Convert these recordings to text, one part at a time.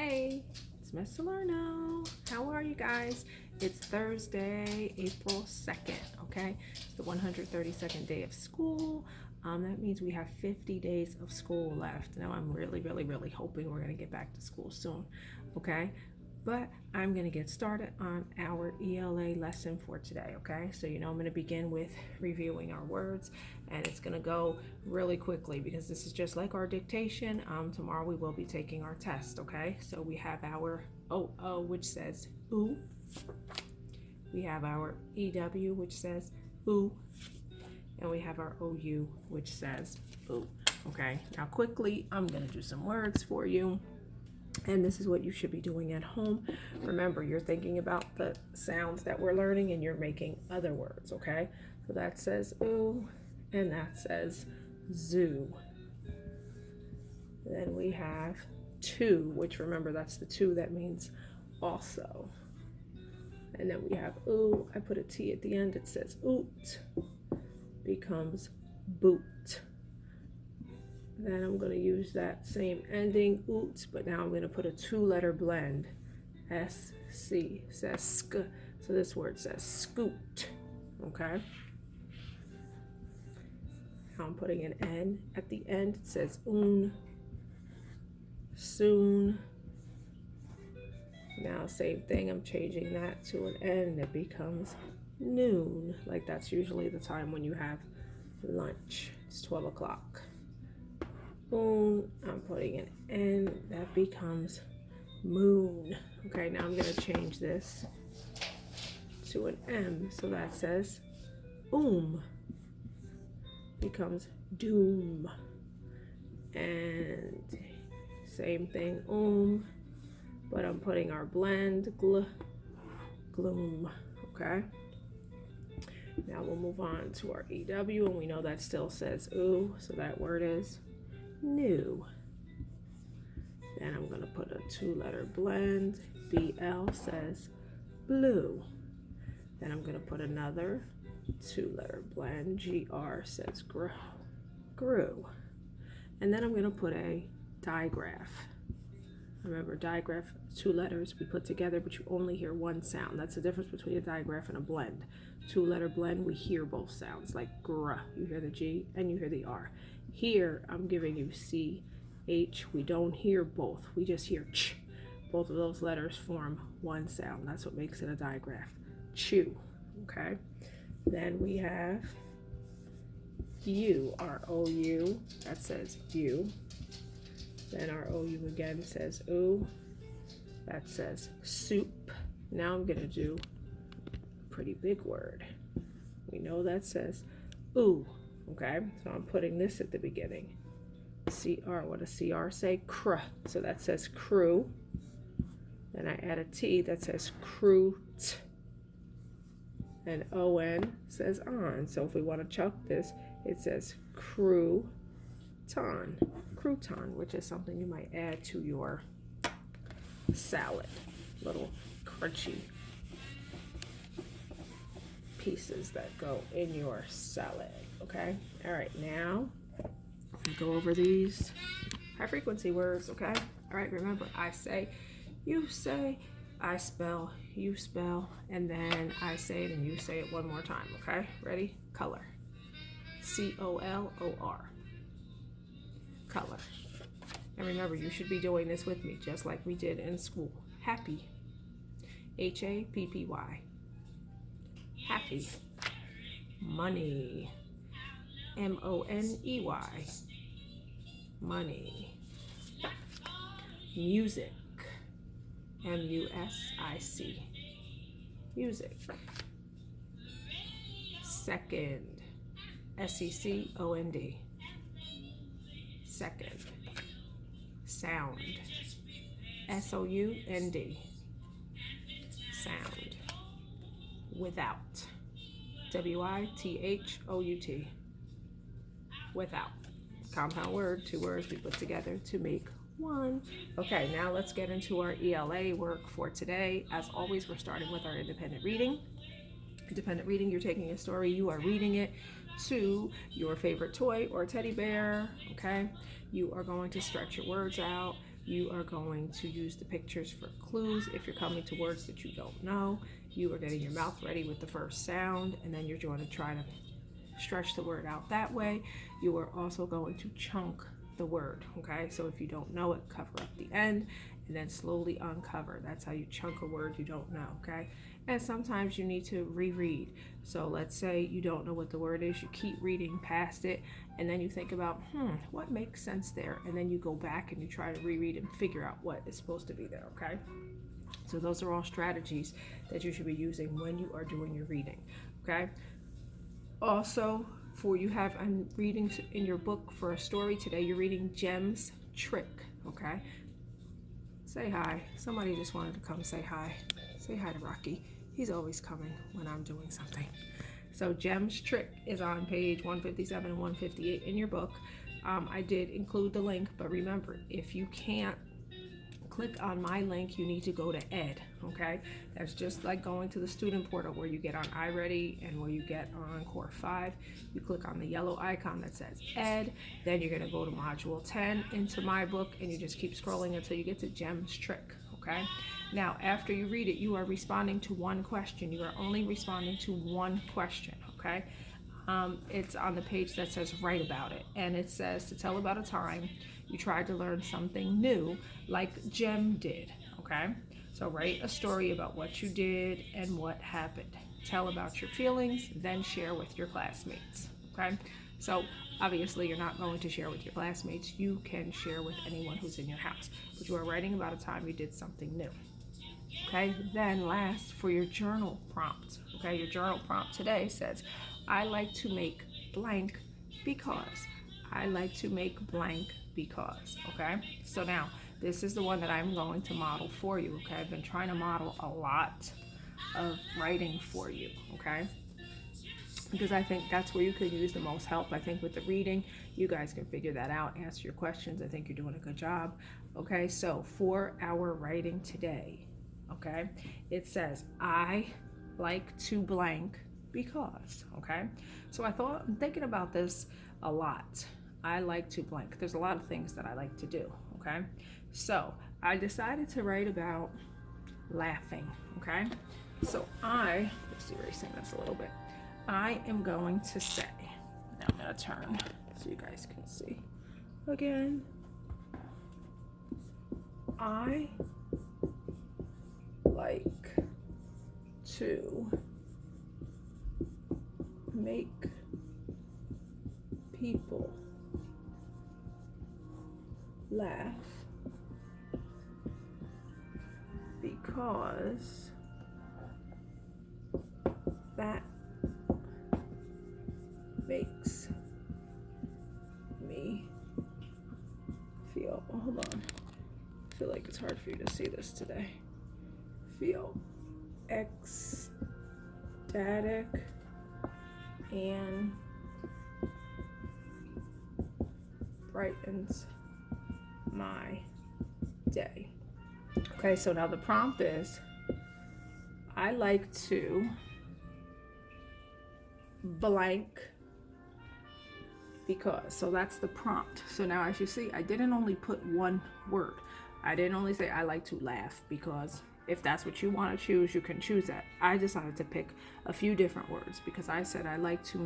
Hey, it's Miss Salerno. How are you guys? It's Thursday, April 2nd, okay? It's the 132nd day of school. That means we have 50 days of school left. Now, I'm really hoping we're going to get back to school soon, okay? But I'm going to get started on our ELA lesson for today, okay? So, I'm going to begin with reviewing our words, and it's going to go really quickly because this is just like our dictation. Tomorrow we will be taking our test, okay? So we have our OO, which says ooh. We have our EW, which says ooh. And we have our OU, which says ooh, okay? Now, quickly, I'm going to do some words for you. And this is what you should be doing at home. Remember, you're thinking about the sounds that we're learning and you're making other words, okay? So that says ooh, and that says zoo. Then we have two, which remember that's the two that means also. And then we have ooh, I put a T at the end, it says oot, becomes boot. Then I'm going to use that same ending, oot, but now I'm going to put a two-letter blend. S-C, says sk. So this word says scoot, okay? Now I'm putting an N at the end. It says soon. Now same thing, I'm changing that to an N. It becomes noon. Like that's usually the time when you have lunch. It's 12 o'clock. I'm putting an N, that becomes moon. Okay, now I'm going to change this to an M, so that says becomes doom. And same thing, but I'm putting our blend, gloom. Okay, now we'll move on to our EW, and we know that still says ooh, so that word is new. Then I'm going to put a two-letter blend. BL says blue. Then I'm going to put another two-letter blend. GR says grew. And then I'm going to put a digraph. Remember, digraph, two letters we put together, but you only hear one sound. That's the difference between a digraph and a blend. Two-letter blend, we hear both sounds, like gr. You hear the G and you hear the R. Here, I'm giving you C, H. We don't hear both. We just hear ch. Both of those letters form one sound. That's what makes it a digraph. Chew, okay? Then we have U, our OU. That says you. Then our OU again says ooh. That says soup. Now I'm going to do a pretty big word. We know that says ooh. Okay, so I'm putting this at the beginning. CR, what does CR say? Cr. So that says crew. Then I add a T that says crew. And ON says on. So if we want to chuck this, it says crouton, which is something you might add to your salad. Little crunchy pieces that go in your salad. Okay, all right, now we go over these high frequency words. Okay, all right, remember, I say, you say, I spell, you spell, and then I say it and you say it one more time. Okay, ready? Color. COLOR. Color. And remember, you should be doing this with me just like we did in school. Happy. HAPPY. Happy. Money. MONEY. Money. Music. MUSIC. Music. Second. SECOND. Second. Sound. SOUND. Sound. Without. WITHOUT. Without. Compound word, two words we put together to make one. Okay, now let's get into our ELA work for today. As always, we're starting with our independent reading. Independent reading, you're taking a story, you are reading it to your favorite toy or teddy bear, okay? You are going to stretch your words out. you are going to use the pictures for clues. If you're coming to words that you don't know, you are getting your mouth ready with the first sound, and then you're going to try to stretch the word out that way. You are also going to chunk the word, okay? So if you don't know it, cover up the end and then slowly uncover. That's how you chunk a word you don't know, okay? And sometimes you need to reread. So let's say you don't know what the word is, you keep reading past it, and then you think about, what makes sense there? And then you go back and you try to reread and figure out what is supposed to be there, okay? So those are all strategies that you should be using when you are doing your reading, okay? Also, for you have readings in your book for a story today, you're reading Jem's Trick, okay? Say hi. Somebody just wanted to come say hi. Say hi to Rocky. He's always coming when I'm doing something. So Jem's Trick is on page 157 and 158 in your book. I did include the link, but remember, if you can't click on my link, you need to go to Ed, okay? That's just like going to the student portal where you get on iReady and where you get on Core 5. You click on the yellow icon that says Ed, then you're gonna go to Module 10 into my book, and you just keep scrolling until you get to Jem's Trick, okay? Now, after you read it, you are responding to one question. You are only responding to one question, okay? It's on the page that says write about it, and it says to tell about a time you tried to learn something new like Jem did, okay? So write a story about what you did and what happened. Tell about your feelings, then share with your classmates, okay? So obviously you're not going to share with your classmates. You can share with anyone who's in your house, but you are writing about a time you did something new, okay? Then last, for your journal prompt, okay? Your journal prompt today says, I like to make blank because. I like to make blank because, okay? So now, this is the one that I'm going to model for you, okay? I've been trying to model a lot of writing for you, okay? Because I think that's where you could use the most help. I think with the reading, you guys can figure that out, answer your questions. I think you're doing a good job, okay? So for our writing today, okay, it says, I like to blank because, okay? So I'm thinking about this a lot. I like to blank. There's a lot of things that I like to do, okay? So I decided to write about laughing, okay? So let's erasing this a little bit. I am going to say, now I'm gonna turn so you guys can see again. I like to make people laugh because that makes me feel, hold on, I feel like it's hard for you to see this today, feel ecstatic and brightens my day. Okay, so now the prompt is, I like to blank because. So that's the prompt. So now as you see, I didn't only put one word. I didn't only say I like to laugh because. If that's what you want to choose, you can choose that. I decided to pick a few different words because I said I like to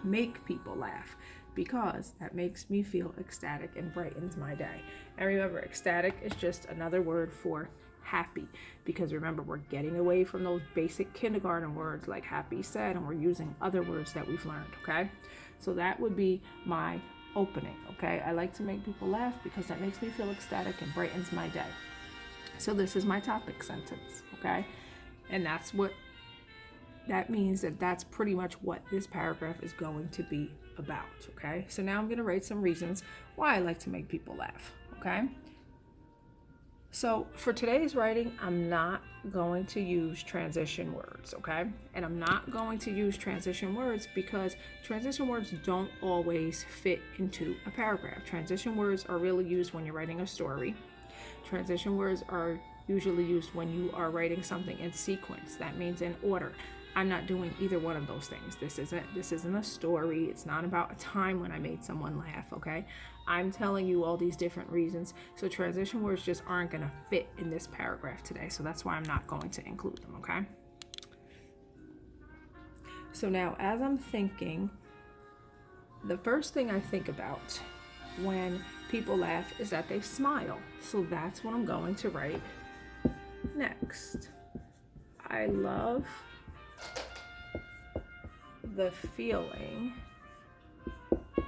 make people laugh because that makes me feel ecstatic and brightens my day. And remember, ecstatic is just another word for happy, because remember, we're getting away from those basic kindergarten words like happy, sad, and we're using other words that we've learned, okay? So that would be my opening, okay? I like to make people laugh because that makes me feel ecstatic and brightens my day. So this is my topic sentence, okay? And that means that that's pretty much what this paragraph is going to be about, okay? So now I'm going to write some reasons why I like to make people laugh, okay? So for today's writing, I'm not going to use transition words, okay? And I'm not going to use transition words because transition words don't always fit into a paragraph. Transition words are really used when you're writing a story. Transition words are usually used when you are writing something in sequence. That means in order. I'm not doing either one of those things. This isn't a story. It's not about a time when I made someone laugh, okay? I'm telling you all these different reasons. So transition words just aren't going to fit in this paragraph today. So that's why I'm not going to include them, okay? So now as I'm thinking, the first thing I think about when people laugh is that they smile. So that's what I'm going to write next. I love the feeling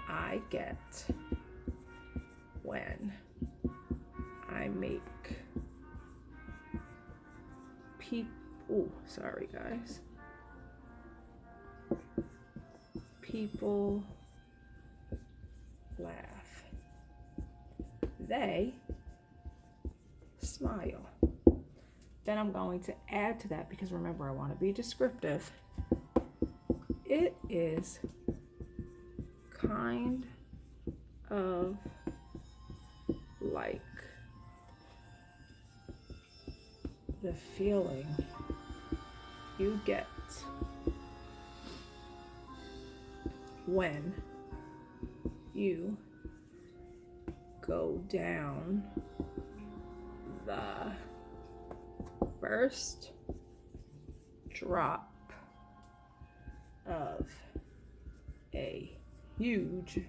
I get when I make sorry guys. People laugh. They smile. Then I'm going to add to that, because remember, I want to be descriptive. It is kind of like the feeling you get when you go down the first drop of a huge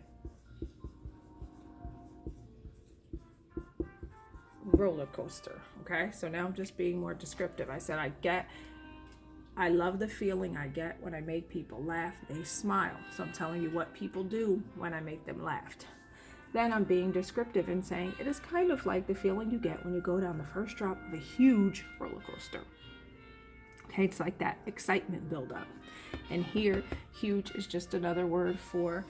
roller coaster. Okay, so now I'm just being more descriptive. I said I love the feeling I get when I make people laugh. They smile. So I'm telling you what people do when I make them laugh. Then I'm being descriptive and saying it is kind of like the feeling you get when you go down the first drop of a huge roller coaster. Okay, it's like that excitement buildup. And here, huge is just another word for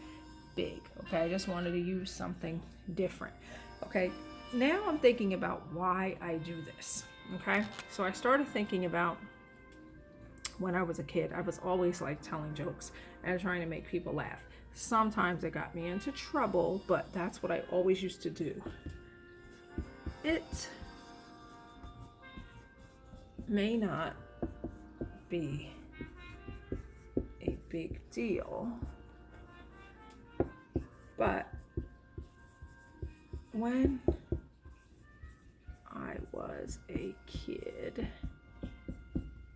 big. Okay, I just wanted to use something different. Okay, now I'm thinking about why I do this. Okay, so I started thinking about when I was a kid. I was always like telling jokes and trying to make people laugh. Sometimes it got me into trouble, but that's what I always used to do. It may not be a big deal, but when I was a kid,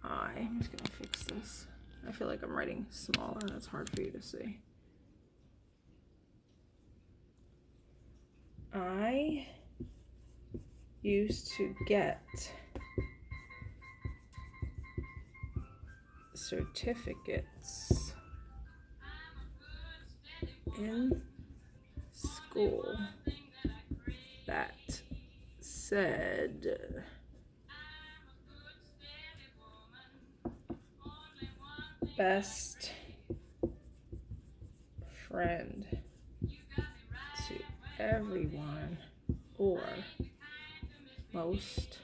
I'm just gonna fix this. I feel like I'm writing smaller and it's hard for you to see. I used to get certificates in school that said best friend to everyone, or most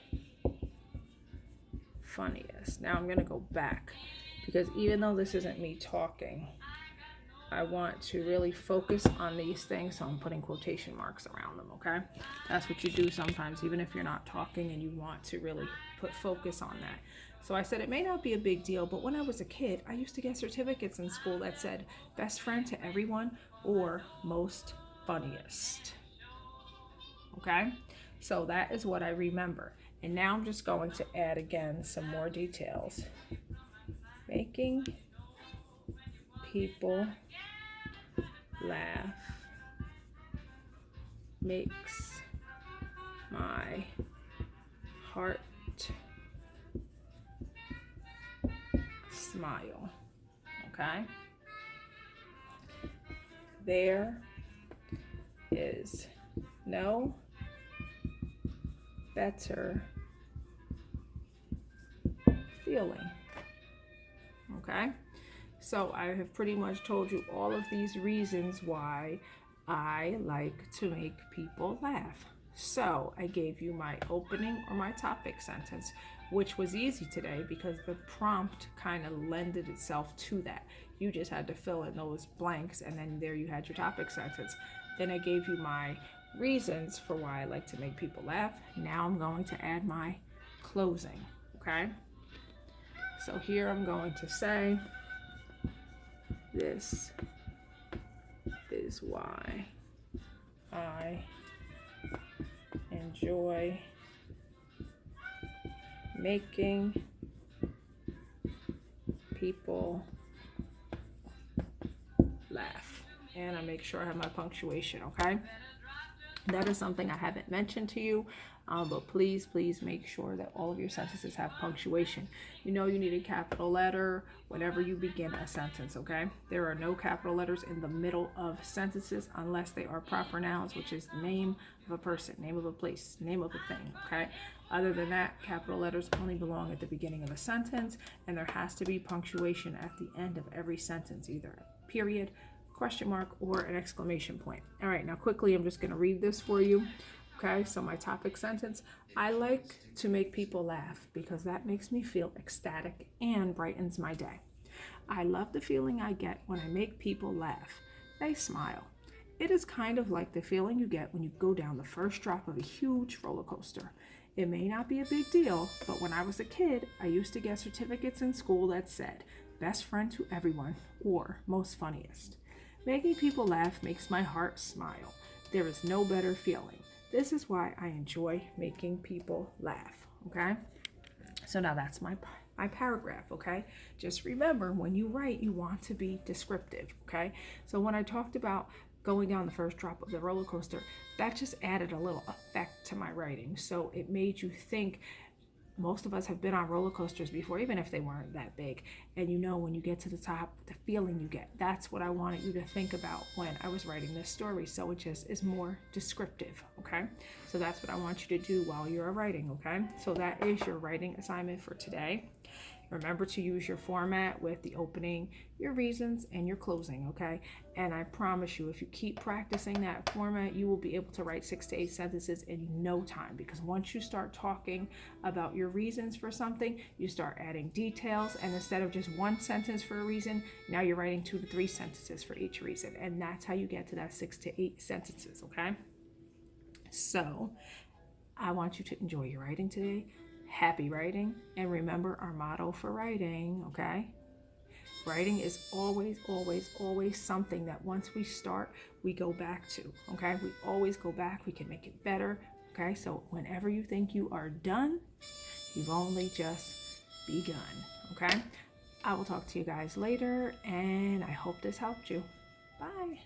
funniest. Now I'm gonna go back, because even though this isn't me talking, I want to really focus on these things, so I'm putting quotation marks around them, okay? That's what you do sometimes, even if you're not talking and you want to really put focus on that. So I said it may not be a big deal, but when I was a kid, I used to get certificates in school that said best friend to everyone or most funniest. Okay? So that is what I remember. And now I'm just going to add again some more details. Making people laugh makes my heart smile. Okay? There is no better feeling. Okay? So I have pretty much told you all of these reasons why I like to make people laugh. So I gave you my opening or my topic sentence, which was easy today because the prompt kind of lended itself to that. You just had to fill in those blanks, and then there you had your topic sentence. Then I gave you my reasons for why I like to make people laugh. Now I'm going to add my closing, okay? So here I'm going to say, this is why I enjoy making people laugh. And I make sure I have my punctuation, okay? That is something I haven't mentioned to you, but please make sure that all of your sentences have punctuation. You know you need a capital letter whenever you begin a sentence, okay? There are no capital letters in the middle of sentences unless they are proper nouns, which is the name of a person, name of a place, name of a thing, okay? Other than that, capital letters only belong at the beginning of a sentence, and there has to be punctuation at the end of every sentence, either a period, question mark, or an exclamation point. All right, now quickly, I'm just going to read this for you. Okay, so my topic sentence: I like to make people laugh because that makes me feel ecstatic and brightens my day. I love the feeling I get when I make people laugh. They smile. It is kind of like the feeling you get when you go down the first drop of a huge roller coaster. It may not be a big deal, but when I was a kid, I used to get certificates in school that said, best friend to everyone, or most funniest. Making people laugh makes my heart smile. There is no better feeling. This is why I enjoy making people laugh, okay? So now that's my paragraph, okay? Just remember, when you write, you want to be descriptive, okay? So when I talked about going down the first drop of the roller coaster, that just added a little effect to my writing. So it made you think. Most of us have been on roller coasters before, even if they weren't that big. And you know, when you get to the top, the feeling you get, that's what I wanted you to think about when I was writing this story. So it just is more descriptive, okay? So that's what I want you to do while you're writing, okay? So that is your writing assignment for today. Remember to use your format with the opening, your reasons, and your closing, okay? And I promise you, if you keep practicing that format, you will be able to write 6 to 8 sentences in no time. Because once you start talking about your reasons for something, you start adding details. And instead of just one sentence for a reason, now you're writing 2 to 3 sentences for each reason. And that's how you get to that 6 to 8 sentences, okay? So I want you to enjoy your writing today. Happy writing, and remember our motto for writing, okay? Writing is always something that once we start, we go back to, okay? We always go back, we can make it better, okay? So whenever you think you are done, you've only just begun, okay? I will talk to you guys later, and I hope this helped you. Bye.